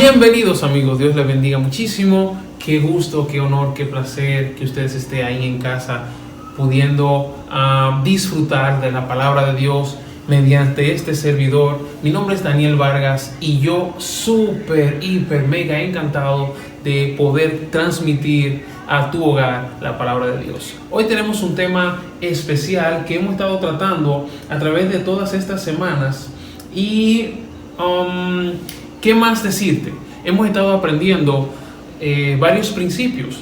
Bienvenidos amigos, Dios les bendiga muchísimo. Qué gusto, qué honor, qué placer que ustedes estén ahí en casa pudiendo disfrutar de la palabra de Dios mediante este servidor. Mi nombre es Daniel Vargas y yo súper, hiper, mega encantado de poder transmitir a tu hogar la palabra de Dios. Hoy tenemos un tema especial que hemos estado tratando a través de todas estas semanas y ¿qué más decirte? Hemos estado aprendiendo varios principios,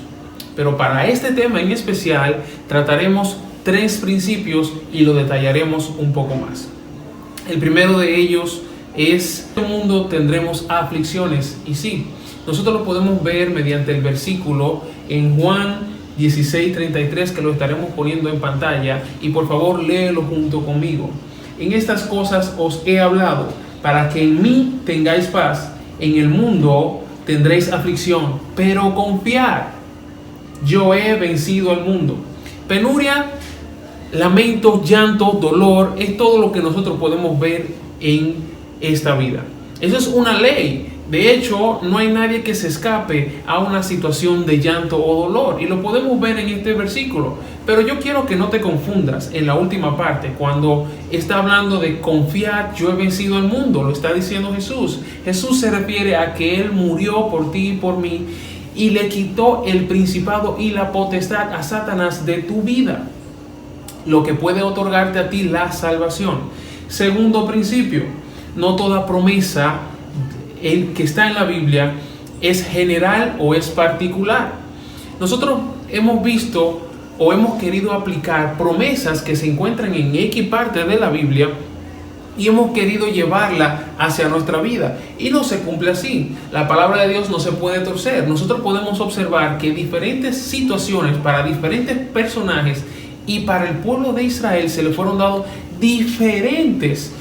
pero para este tema en especial trataremos 3 principios y lo detallaremos un poco más. El primero de ellos es: en el mundo tendremos aflicciones, y sí, nosotros lo podemos ver mediante el versículo en Juan 16:33, que lo estaremos poniendo en pantalla, y por favor léelo junto conmigo. En estas cosas os he hablado, para que en mí tengáis paz. En el mundo tendréis aflicción, pero confiad, yo he vencido al mundo. Penuria, lamento, llanto, dolor, es todo lo que nosotros podemos ver en esta vida. Eso es una ley. De hecho, no hay nadie que se escape a una situación de llanto o dolor, y lo podemos ver en este versículo. Pero yo quiero que no te confundas en la última parte, cuando está hablando de confiar, yo he vencido al mundo, lo está diciendo Jesús. Jesús se refiere a que Él murió por ti y por mí y le quitó el principado y la potestad a Satanás de tu vida, lo que puede otorgarte a ti la salvación. Segundo principio: no toda promesa que está en la Biblia es general o es particular. Nosotros hemos visto o hemos querido aplicar promesas que se encuentran en X parte de la Biblia y hemos querido llevarla hacia nuestra vida, y no se cumple así. La palabra de Dios no se puede torcer. Nosotros podemos observar que diferentes situaciones para diferentes personajes y para el pueblo de Israel se le fueron dados diferentes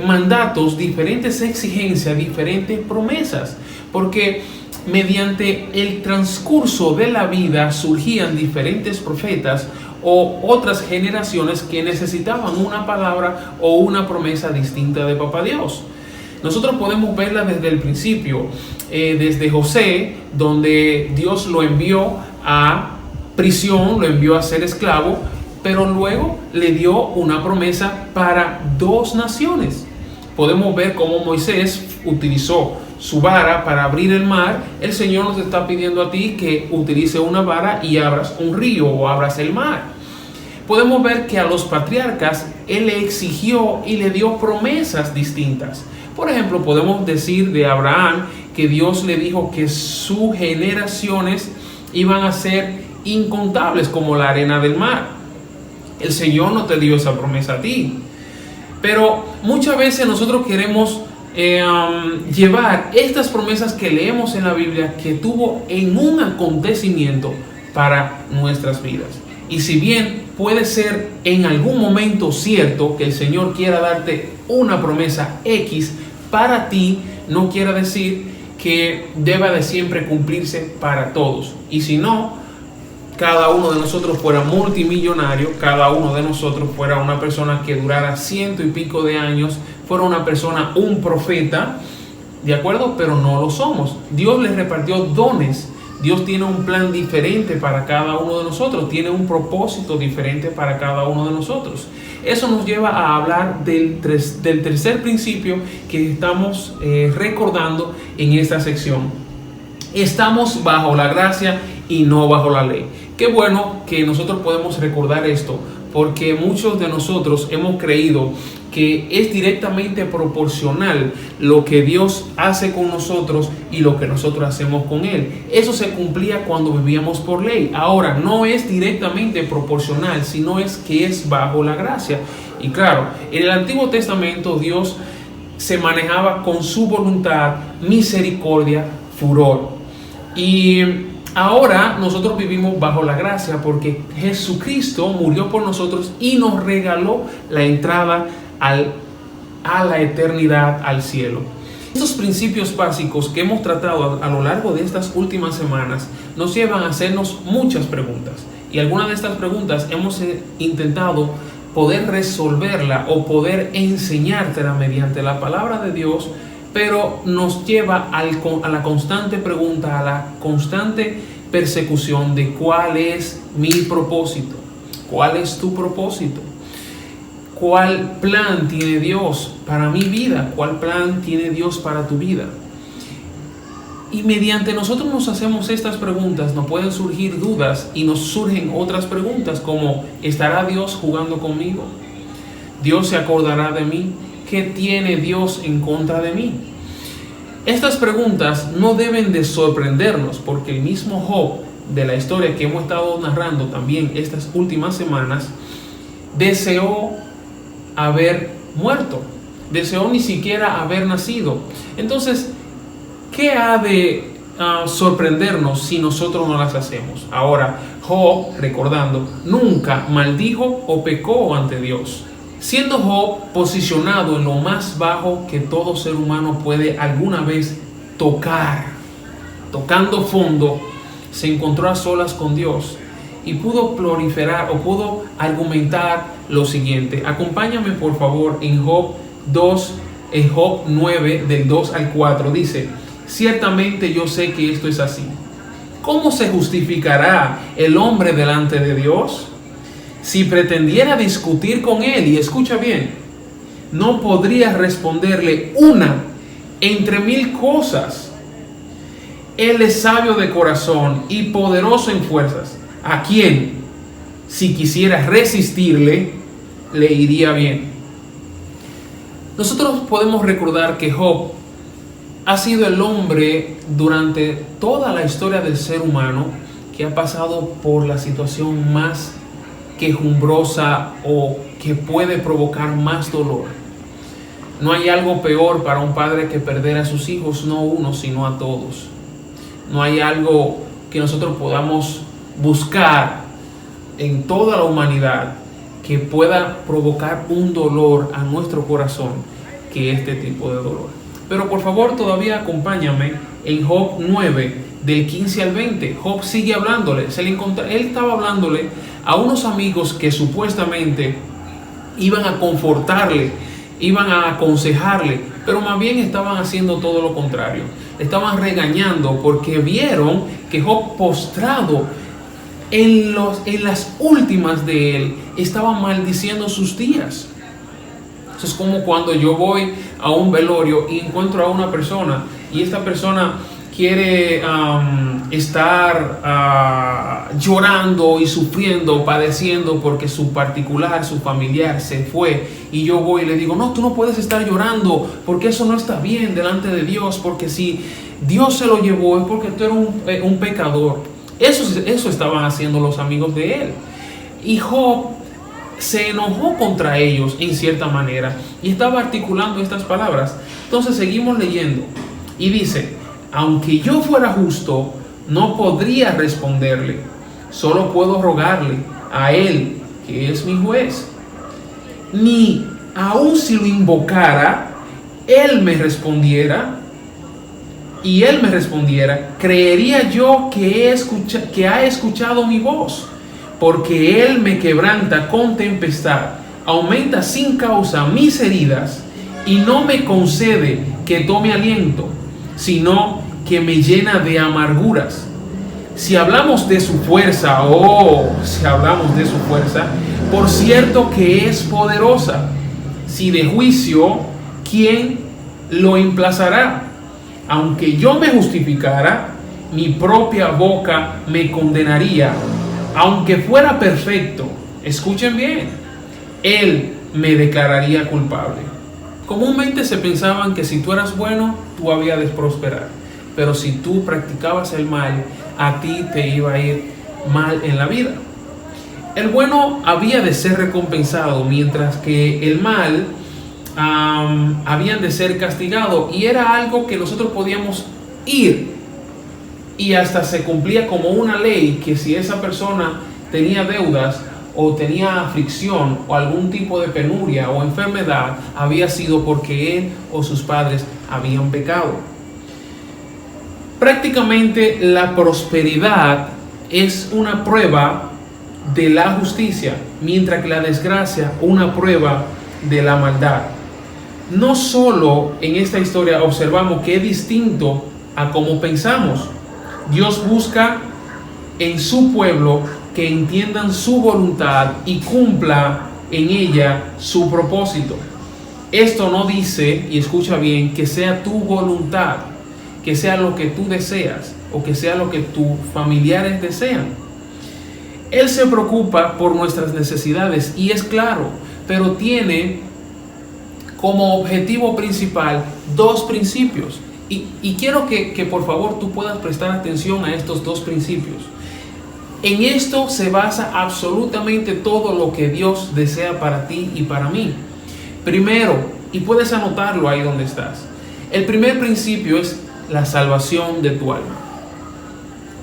mandatos, diferentes exigencias, diferentes promesas, porque mediante el transcurso de la vida surgían diferentes profetas o otras generaciones que necesitaban una palabra o una promesa distinta de Papá Dios. Nosotros podemos verla desde el principio, desde José, donde Dios lo envió a prisión, lo envió a ser esclavo, pero luego le dio una promesa para 2 naciones. Podemos ver cómo Moisés utilizó su vara para abrir el mar. El Señor nos está pidiendo a ti que utilice una vara y abras un río o abras el mar. Podemos ver que a los patriarcas Él le exigió y le dio promesas distintas. Por ejemplo, podemos decir de Abraham que Dios le dijo que sus generaciones iban a ser incontables como la arena del mar. El Señor no te dio esa promesa a ti. Pero muchas veces nosotros queremos llevar estas promesas que leemos en la Biblia, que tuvo en un acontecimiento, para nuestras vidas. Y si bien puede ser en algún momento cierto que el Señor quiera darte una promesa X para ti, no quiere decir que deba de siempre cumplirse para todos. Y si no, cada uno de nosotros fuera multimillonario, cada uno de nosotros fuera una persona que durara 100 y pico de años, fuera una persona, un profeta, ¿de acuerdo? Pero no lo somos. Dios les repartió dones. Dios tiene un plan diferente para cada uno de nosotros, tiene un propósito diferente para cada uno de nosotros. Eso nos lleva a hablar del tercer principio que estamos recordando en esta sección. Estamos bajo la gracia y no bajo la ley. Qué bueno que nosotros podemos recordar esto, porque muchos de nosotros hemos creído que es directamente proporcional lo que Dios hace con nosotros y lo que nosotros hacemos con Él. Eso se cumplía cuando vivíamos por ley. Ahora no es directamente proporcional, sino es que es bajo la gracia. Y claro, en el Antiguo Testamento Dios se manejaba con su voluntad, misericordia, furor. Y ahora nosotros vivimos bajo la gracia porque Jesucristo murió por nosotros y nos regaló la entrada a la eternidad, al cielo. Estos principios básicos que hemos tratado a lo largo de estas últimas semanas nos llevan a hacernos muchas preguntas. Y algunas de estas preguntas hemos intentado poder resolverla o poder enseñártela mediante la palabra de Dios pero nos lleva a la constante pregunta, a la constante persecución de cuál es mi propósito, cuál es tu propósito, cuál plan tiene Dios para mi vida, cuál plan tiene Dios para tu vida. Y mediante nosotros nos hacemos estas preguntas, nos pueden surgir dudas y nos surgen otras preguntas como: ¿estará Dios jugando conmigo? ¿Dios se acordará de mí? ¿Qué tiene Dios en contra de mí? Estas preguntas no deben de sorprendernos, porque el mismo Job, de la historia que hemos estado narrando también estas últimas semanas, deseó haber muerto, deseó ni siquiera haber nacido. Entonces, ¿qué ha de sorprendernos si nosotros no las hacemos? Ahora, Job, recordando, nunca maldijo o pecó ante Dios, siendo Job posicionado en lo más bajo que todo ser humano puede alguna vez tocar. Tocando fondo, se encontró a solas con Dios y pudo proliferar o pudo argumentar lo siguiente. Acompáñame por favor en Job 9 del 2 al 4. Dice: ciertamente yo sé que esto es así. ¿Cómo se justificará el hombre delante de Dios? Si pretendiera discutir con él, y escucha bien, no podría responderle una entre 1000 cosas. Él es sabio de corazón y poderoso en fuerzas, a quien, si quisiera resistirle, le iría bien. Nosotros podemos recordar que Job ha sido el hombre durante toda la historia del ser humano que ha pasado por la situación más quejumbrosa o que puede provocar más dolor. No hay algo peor para un padre que perder a sus hijos, no uno, sino a todos. No hay algo que nosotros podamos buscar en toda la humanidad que pueda provocar un dolor a nuestro corazón que este tipo de dolor. Pero por favor, todavía acompáñame en Job 9, del 15 al 20. Job sigue hablándole. Él estaba hablándole a unos amigos que supuestamente iban a confortarle, iban a aconsejarle, pero más bien estaban haciendo todo lo contrario. Le estaban regañando porque vieron que Job, postrado en las últimas de él, estaba maldiciendo sus días. Eso es como cuando yo voy a un velorio y encuentro a una persona y esta persona quiere estar llorando y sufriendo, padeciendo porque su familiar se fue, y yo voy y le digo: no, tú no puedes estar llorando porque eso no está bien delante de Dios, porque si Dios se lo llevó es porque tú eres un pecador. Eso estaban haciendo los amigos de él, y Job se enojó contra ellos en cierta manera y estaba articulando estas palabras. Entonces seguimos leyendo y dice: aunque yo fuera justo, no podría responderle, solo puedo rogarle a él, que es mi juez. Ni aun si lo invocara, él me respondiera, creería yo que ha escuchado mi voz, porque él me quebranta con tempestad, aumenta sin causa mis heridas, y no me concede que tome aliento, sino que me llena de amarguras. Si hablamos de su fuerza, por cierto que es poderosa. Si de juicio, ¿quién lo emplazará? Aunque yo me justificara, mi propia boca me condenaría. Aunque fuera perfecto, escuchen bien, él me declararía culpable. Comúnmente se pensaban que si tú eras bueno, tú habías de prosperar. Pero si tú practicabas el mal, a ti te iba a ir mal en la vida. El bueno había de ser recompensado, mientras que el mal habían de ser castigado. Y era algo que nosotros podíamos ir, y hasta se cumplía como una ley, que si esa persona tenía deudas o tenía aflicción o algún tipo de penuria o enfermedad, había sido porque él o sus padres habían pecado. Prácticamente la prosperidad es una prueba de la justicia, mientras que la desgracia una prueba de la maldad. no solo en esta historia observamos que es distinto a cómo pensamos. Dios busca en su pueblo que entiendan su voluntad y cumpla en ella su propósito. Esto no dice, y escucha bien, que sea tu voluntad, que sea lo que tú deseas o que sea lo que tus familiares desean. Él se preocupa por nuestras necesidades y es claro, pero tiene como objetivo principal dos principios. Y quiero que por favor tú puedas prestar atención a estos dos principios. En esto se basa absolutamente todo lo que Dios desea para ti y para mí. Primero, y puedes anotarlo ahí donde estás, el primer principio es la salvación de tu alma.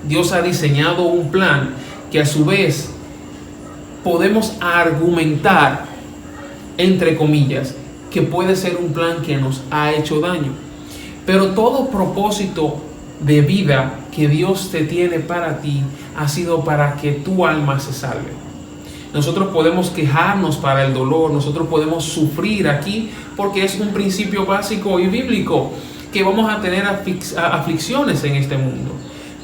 Dios ha diseñado un plan que a su vez podemos argumentar, entre comillas, que puede ser un plan que nos ha hecho daño. Pero todo propósito de vida que Dios te tiene para ti ha sido para que tu alma se salve. Nosotros podemos quejarnos para el dolor, nosotros podemos sufrir aquí porque es un principio básico y bíblico que vamos a tener aflicciones en este mundo.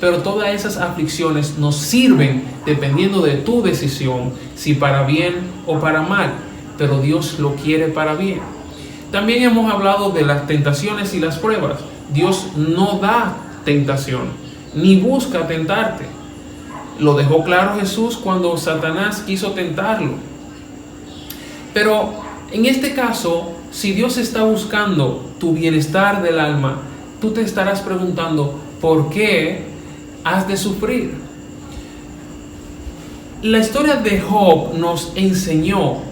Pero todas esas aflicciones nos sirven dependiendo de tu decisión, si para bien o para mal, pero Dios lo quiere para bien. También hemos hablado de las tentaciones y las pruebas. Dios no da tentación, ni busca tentarte. Lo dejó claro Jesús cuando Satanás quiso tentarlo. Pero en este caso, si Dios está buscando tu bienestar del alma, tú te estarás preguntando, ¿por qué has de sufrir? La historia de Job nos enseñó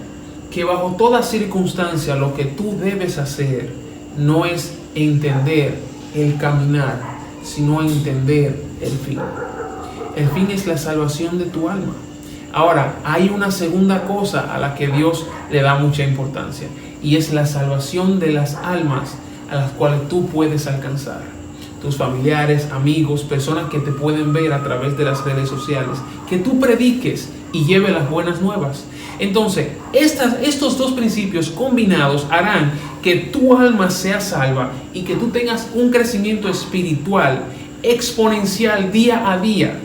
que bajo toda circunstancia lo que tú debes hacer no es entender el caminar, sino entender el fin. El fin es la salvación de tu alma. Ahora, hay una segunda cosa a la que Dios le da mucha importancia, y es la salvación de las almas a las cuales tú puedes alcanzar. Tus familiares, amigos, personas que te pueden ver a través de las redes sociales, que tú prediques y lleves las buenas nuevas. Entonces, estos dos principios combinados harán que tu alma sea salva y que tú tengas un crecimiento espiritual exponencial día a día.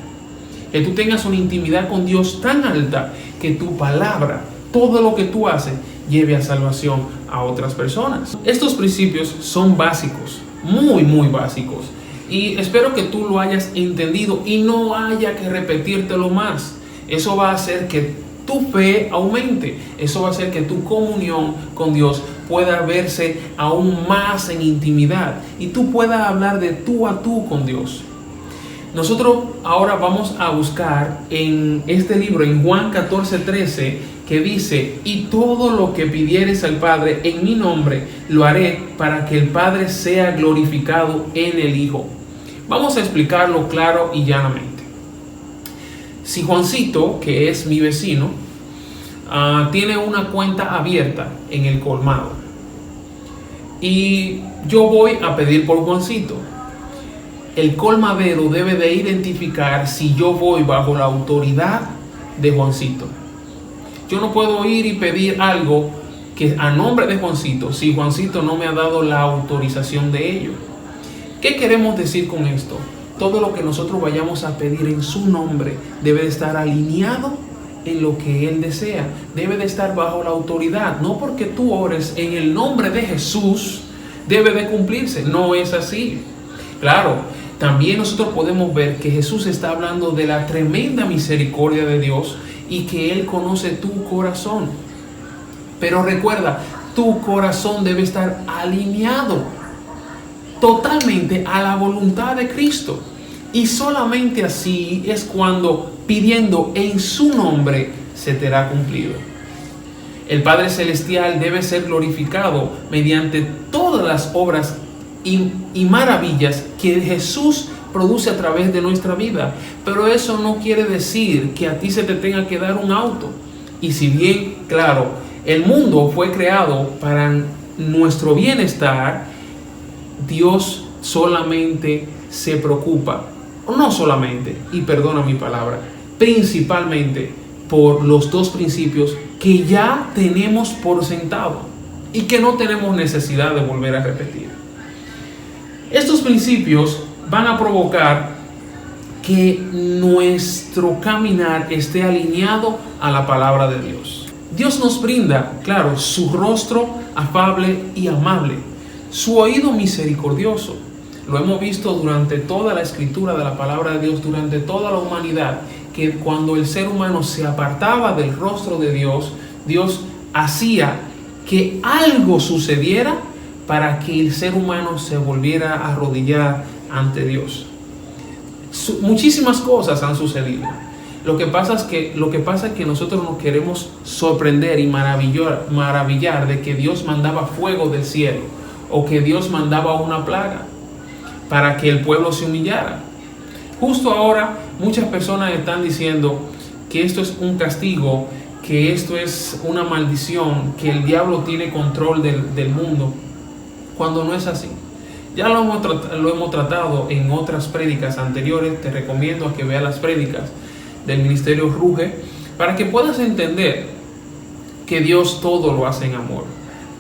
Que tú tengas una intimidad con Dios tan alta que tu palabra, todo lo que tú haces, lleve a salvación a otras personas. Estos principios son básicos, muy, muy básicos. Y espero que tú lo hayas entendido y no haya que repetírtelo más. Eso va a hacer que tu fe aumente. Eso va a hacer que tu comunión con Dios pueda verse aún más en intimidad y tú puedas hablar de tú a tú con Dios. Nosotros ahora vamos a buscar en este libro, en Juan 14:13, que dice: y todo lo que pidieres al Padre en mi nombre, lo haré para que el Padre sea glorificado en el Hijo. Vamos a explicarlo claro y llanamente. Si Juancito, que es mi vecino, tiene una cuenta abierta en el colmado y yo voy a pedir por Juancito, el colmadero debe de identificar si yo voy bajo la autoridad de Juancito. Yo no puedo ir y pedir algo que a nombre de Juancito si Juancito no me ha dado la autorización de ello. ¿Qué queremos decir con esto? Todo lo que nosotros vayamos a pedir en su nombre debe de estar alineado en lo que Él desea. Debe de estar bajo la autoridad. No porque tú ores en el nombre de Jesús debe de cumplirse. No es así. Claro, también nosotros podemos ver que Jesús está hablando de la tremenda misericordia de Dios y que Él conoce tu corazón. Pero recuerda, tu corazón debe estar alineado totalmente a la voluntad de Cristo. Y solamente así es cuando pidiendo en su nombre se te hará cumplido. El Padre Celestial debe ser glorificado mediante todas las obras y maravillas que Jesús produce a través de nuestra vida. Pero eso no quiere decir que a ti se te tenga que dar un auto. Y si bien, claro, el mundo fue creado para nuestro bienestar, Dios solamente se preocupa, no solamente, y perdona mi palabra, principalmente por los dos principios que ya tenemos por sentado. y que no tenemos necesidad de volver a repetir. Estos principios van a provocar que nuestro caminar esté alineado a la palabra de Dios. Dios nos brinda, claro, su rostro afable y amable, su oído misericordioso. Lo hemos visto durante toda la escritura de la palabra de Dios, durante toda la humanidad, que cuando el ser humano se apartaba del rostro de Dios, Dios hacía que algo sucediera para que el ser humano se volviera a arrodillar ante Dios. Muchísimas cosas han sucedido. Lo que pasa es que nosotros nos queremos sorprender y maravillar de que Dios mandaba fuego del cielo o que Dios mandaba una plaga para que el pueblo se humillara. Justo ahora muchas personas están diciendo que esto es un castigo, que esto es una maldición, que el diablo tiene control del mundo, cuando no es así. Ya lo hemos tratado en otras prédicas anteriores. Te recomiendo a que veas las prédicas del Ministerio Ruge para que puedas entender que Dios todo lo hace en amor.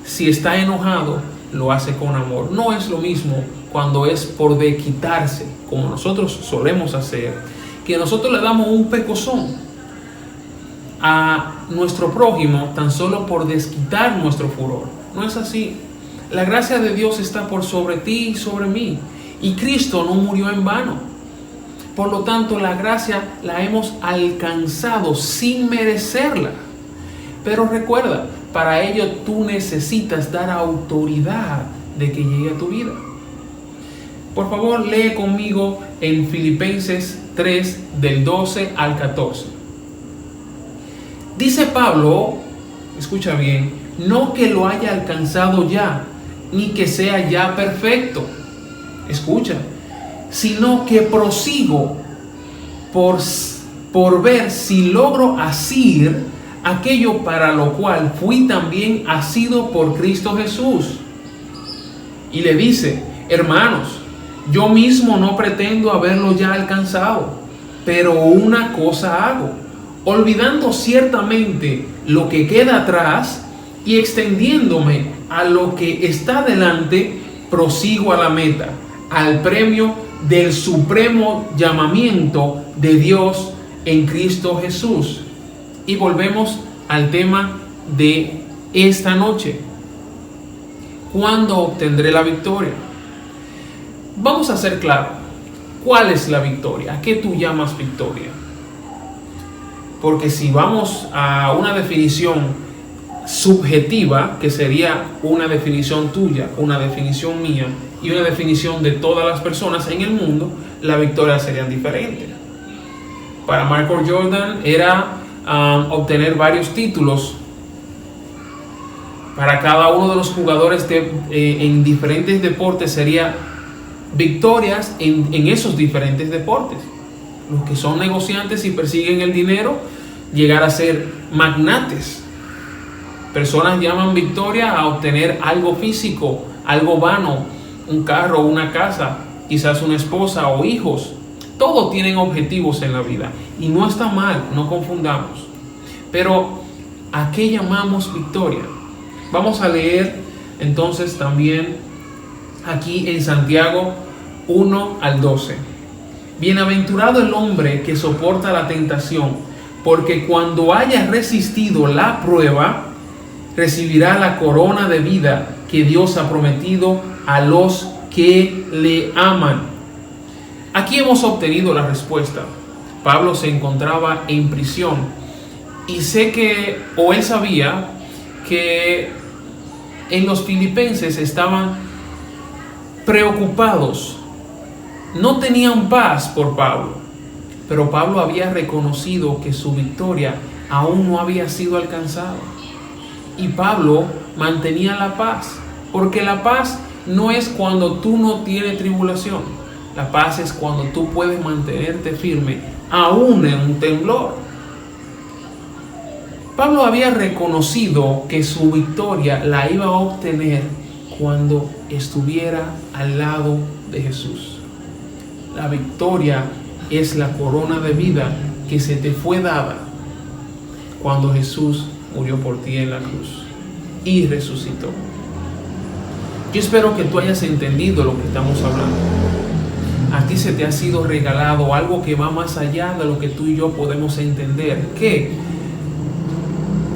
Si está enojado, lo hace con amor. No es lo mismo cuando es por desquitarse, como nosotros solemos hacer, que nosotros le damos un pecozón a nuestro prójimo tan solo por desquitar nuestro furor. No es así. La gracia de Dios está por sobre ti y sobre mí. Y Cristo no murió en vano. Por lo tanto, la gracia la hemos alcanzado sin merecerla. Pero recuerda, para ello tú necesitas dar autoridad de que llegue a tu vida. Por favor, lee conmigo en Filipenses 3, del 12 al 14. Dice Pablo, escucha bien, no que lo haya alcanzado ya, ni que sea ya perfecto, escucha, sino que prosigo por ver si logro asir aquello para lo cual fui también asido por Cristo Jesús. Y le dice, hermanos, yo mismo no pretendo haberlo ya alcanzado, pero una cosa hago, olvidando ciertamente lo que queda atrás y extendiéndome a lo que está delante, prosigo a la meta, al premio del supremo llamamiento de Dios en Cristo Jesús. Y volvemos al tema de esta noche. ¿Cuándo obtendré la victoria? Vamos a ser claros. ¿Cuál es la victoria? ¿A qué tú llamas victoria? Porque si vamos a una definición subjetiva, que sería una definición tuya, una definición mía y una definición de todas las personas en el mundo, la victoria sería diferente. Para Michael Jordan era obtener varios títulos. Para cada uno de los jugadores en diferentes deportes sería victorias en esos diferentes deportes. Los que son negociantes y persiguen el dinero, llegar a ser magnates. Personas llaman victoria a obtener algo físico, algo vano, un carro, una casa, quizás una esposa o hijos. Todos tienen objetivos en la vida y no está mal, no confundamos. Pero ¿a qué llamamos victoria? Vamos a leer entonces también aquí en Santiago 1 al 12. Bienaventurado el hombre que soporta la tentación, porque cuando haya resistido la prueba, recibirá la corona de vida que Dios ha prometido a los que le aman. Aquí hemos obtenido la respuesta. Pablo se encontraba en prisión y él sabía que en los filipenses estaban preocupados, no tenían paz por Pablo, pero Pablo había reconocido que su victoria aún no había sido alcanzada. Y Pablo mantenía la paz, porque la paz no es cuando tú no tienes tribulación. La paz es cuando tú puedes mantenerte firme, aún en un temblor. Pablo había reconocido que su victoria la iba a obtener cuando estuviera al lado de Jesús. La victoria es la corona de vida que se te fue dada cuando Jesús murió por ti en la cruz y resucitó. Yo espero que tú hayas entendido lo que estamos hablando. A ti se te ha sido regalado algo que va más allá de lo que tú y yo podemos entender. ¿Qué?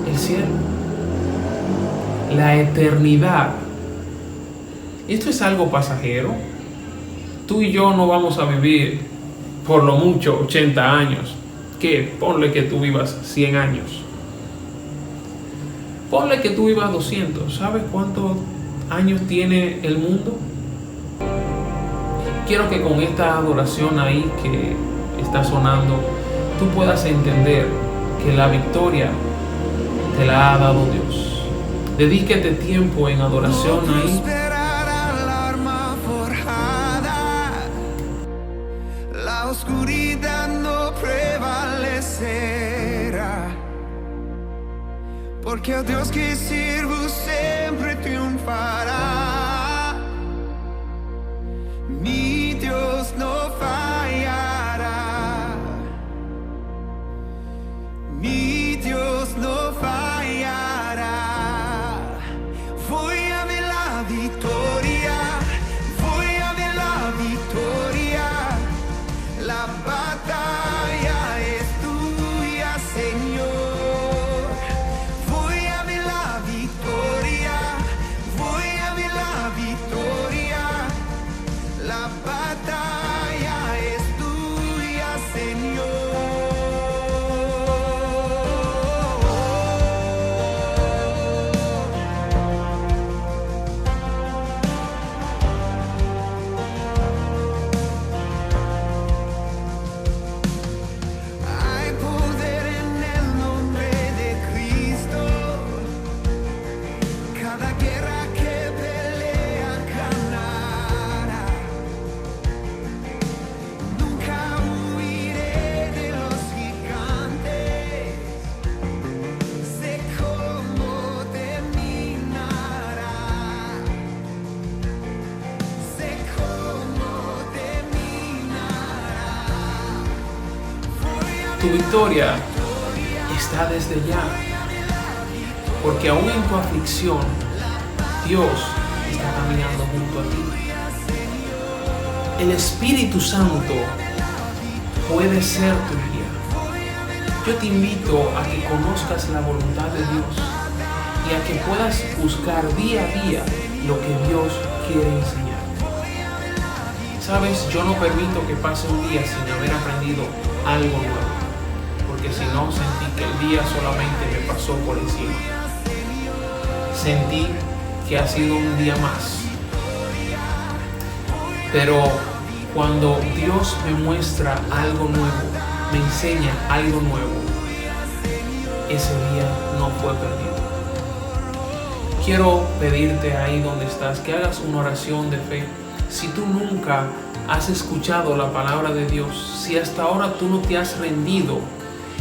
El cielo. La eternidad. Esto es algo pasajero. Tú y yo no vamos a vivir por lo mucho 80 años. ¿Qué? Ponle que tú vivas 100 años. Ponle que tú vivas 200. ¿Sabes cuántos años tiene el mundo? Quiero que con esta adoración ahí que está sonando, tú puedas entender que la victoria te la ha dado Dios. Dedíquete tiempo en adoración ahí. La oscuridad no prevalecerá, porque el Dios que sirvo siempre triunfará. Mi Dios no fallará. Mi Dios no fallará. Voy a ver la victoria. Voy a ver la victoria. La batalla es tuya, Señor. Voy a ver la victoria. Voy a ver la victoria. La batalla es tuya, Señor. Hay poder en el nombre de Cristo. Cada guerra que pelea ganará. Nunca huiré de los gigantes. Sé cómo terminará. Sé cómo terminará. Tu victoria está desde ya. Porque aún en tu aflicción, Dios está caminando junto a ti. El Espíritu Santo puede ser tu guía. Yo te invito a que conozcas la voluntad de Dios y a que puedas buscar día a día lo que Dios quiere enseñar. Sabes, yo no permito que pase un día sin haber aprendido algo nuevo, porque si no, sentí que el día solamente me pasó por encima. Sentí que ha sido un día más. Pero cuando Dios me muestra algo nuevo, me enseña algo nuevo, ese día no fue perdido. Quiero pedirte ahí donde estás que hagas una oración de fe. Si tú nunca has escuchado la palabra de Dios, si hasta ahora tú no te has rendido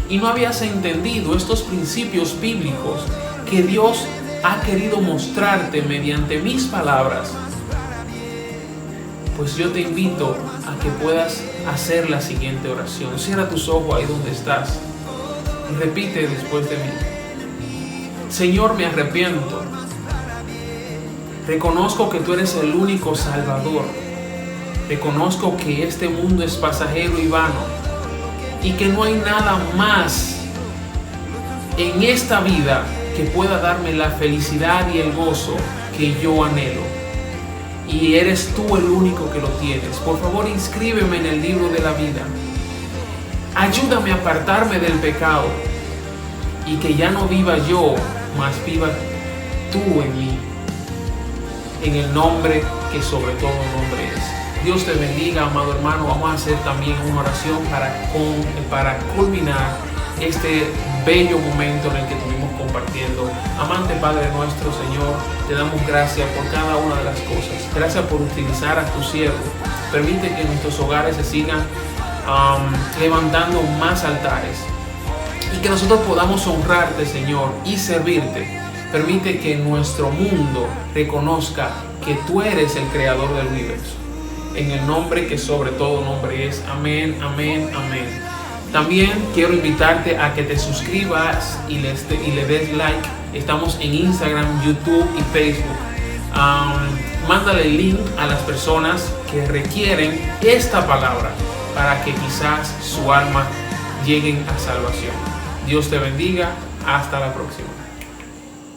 y no habías entendido estos principios bíblicos que Dios ha querido mostrarte mediante mis palabras, pues yo te invito a que puedas hacer la siguiente oración. Cierra tus ojos ahí donde estás y repite después de mí. Señor, me arrepiento. Reconozco que tú eres el único Salvador. Reconozco que este mundo es pasajero y vano y que no hay nada más en esta vida que pueda darme la felicidad y el gozo que yo anhelo. Y eres tú el único que lo tienes. Por favor, inscríbeme en el libro de la vida. Ayúdame a apartarme del pecado y que ya no viva yo, mas viva tú en mí. En el nombre que sobre todo nombre es. Dios te bendiga, amado hermano. Vamos a hacer también una oración para culminar este bello momento en el que estuvimos compartiendo. Amante Padre nuestro, Señor, te damos gracias por cada una de las cosas. Gracias por utilizar a tu siervo. Permite que en nuestros hogares se sigan levantando más altares y que nosotros podamos honrarte, Señor, y servirte. Permite que nuestro mundo reconozca que tú eres el creador del universo. En el nombre que sobre todo nombre es. Amén, amén, amén. También quiero invitarte a que te suscribas y le des like. Estamos en Instagram, YouTube y Facebook. mándale el link a las personas que requieren esta palabra para que quizás su alma lleguen a salvación. Dios te bendiga. Hasta la próxima.